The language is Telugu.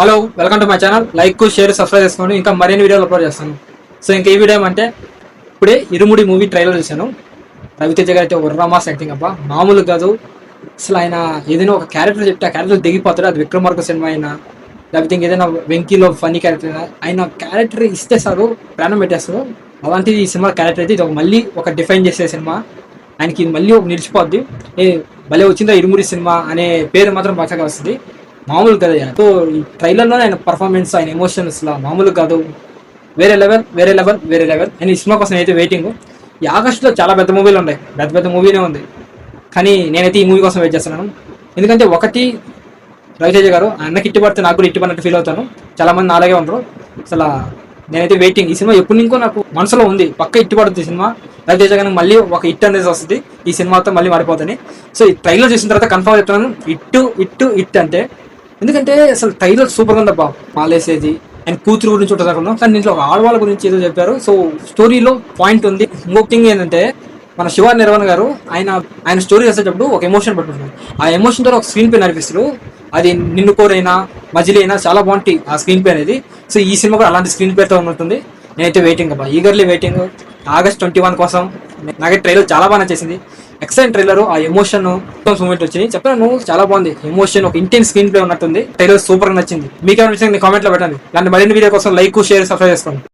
Hello, welcome to my channel. Like, share, subscribe చేసుకోండి. ఇంకా మరిన్ని వీడియోలు అప్లోడ్ చేస్తాను. సో ఇంకా ఈ వీడియో ఏమంటే, ఇప్పుడే ఇరుముడి మూవీ ట్రైలర్ చూశాను. రవితేజ గారు అయితే వర్రమాస్ యాక్టింగ్ అబ్బా, మామూలు కాదు. అసలు ఆయన ఏదైనా ఒక క్యారెక్టర్ చెప్తే ఆ క్యారెక్టర్ దిగిపోతాడు. అది విక్రమార్క సినిమా అయినా, లేకపోతే ఇంకేదైనా వెంకీలో ఫనీ క్యారెక్టర్ అయినా, ఆయన క్యారెక్టర్ ఇస్తే సారు ప్రాణం పెట్టేస్తారు. అలాంటిది ఈ సినిమా క్యారెక్టర్ అయితే ఇది మళ్ళీ ఒక డిఫైన్ చేసే సినిమా. ఆయనకి మళ్ళీ ఒక నిలిచిపోద్ది. భలే వచ్చిందా ఇరుముడి సినిమా అనే పేరు మాత్రం బాగా వస్తుంది. మామూలు కదా. సో ఈ ట్రైలర్లో ఆయన పర్ఫార్మెన్స్, ఆయన ఎమోషన్స్ మామూలు కాదు. వేరే లెవెల్, వేరే లెవెల్, వేరే లెవెల్. అండ్ ఈ సినిమా కోసం అయితే వెయిటింగ్. ఈ ఆగస్టులో చాలా పెద్ద మూవీలు ఉన్నాయి, పెద్ద పెద్ద మూవీనే ఉంది. కానీ నేనైతే ఈ మూవీ కోసం వెయిట్ చేస్తున్నాను. ఎందుకంటే ఒకటి, రవితేజ గారు అన్నకి ఇట్టుపడితే నాకు కూడా ఇట్టుపడినట్టు ఫీల్ అవుతాను. చాలా మంది అలాగే ఉండరు. అసలు నేనైతే వెయిటింగ్. ఈ సినిమా ఎప్పుడు ఇంకో నాకు మనసులో ఉంది, పక్క ఇట్టుపడుతుంది సినిమా. రవితేజ గారికి మళ్ళీ ఒక హిట్ అనేది వస్తుంది ఈ సినిమాతో, మళ్ళీ మారిపోతుంది. సో ఈ ట్రైలర్ చూసిన తర్వాత కన్ఫర్మ్ చెప్తున్నాను, హిట్ అంటే. ఎందుకంటే అసలు ట్రైలర్ సూపర్గా ఉంది అబ్బా. పాలేసేది అండ్ కూతురు గురించి ఉంటుంది అనుకున్నాం, కానీ దీంట్లో ఒక ఆడవాళ్ళ గురించి ఏదో చెప్పారు. సో స్టోరీలో పాయింట్ ఉంది. ఇంకొక థింగ్ ఏంటంటే, మన శివ నిర్వహణ గారు ఆయన స్టోరీ రాసేటప్పుడు ఒక ఎమోషన్ పట్టుకుంటున్నారు. ఆ ఎమోషన్ ద్వారా ఒక స్క్రీన్ పే నడిపిస్తారు. అది నిన్ను కోరైనా, మజిలీ అయినా చాలా బాగుంటాయి ఆ స్క్రీన్ పే అనేది. సో ఈ సినిమా కూడా అలాంటి స్క్రీన్ పేతో ఉంటుంది. నేనైతే వెయిటింగ్ అబ్బా, ఈగర్లీ వెయిటింగ్ ఆగస్ట్ 21 కోసం. నాకైతే ట్రైలర్ చాలా బాగా నచ్చేసింది. Excellent trailer. ఆ ఎమోషన్ మూమెంట్ వచ్చింది, చెప్పాను చాలా బాగుంది. ఎమోషన్, ఒక ఇంటెన్స్ స్క్రీన్ ప్లే ఉన్నట్టుంది. ట్రైలర్ సూపర్ గా నచ్చింది. మీకు ఏమైనా కామెంట్ లో పెట్టండి. ఇలాంటి మరిన్ని వీడియో కోసం లైక్, షేర్, సబ్స్క్రైబ్ చేసుకోండి.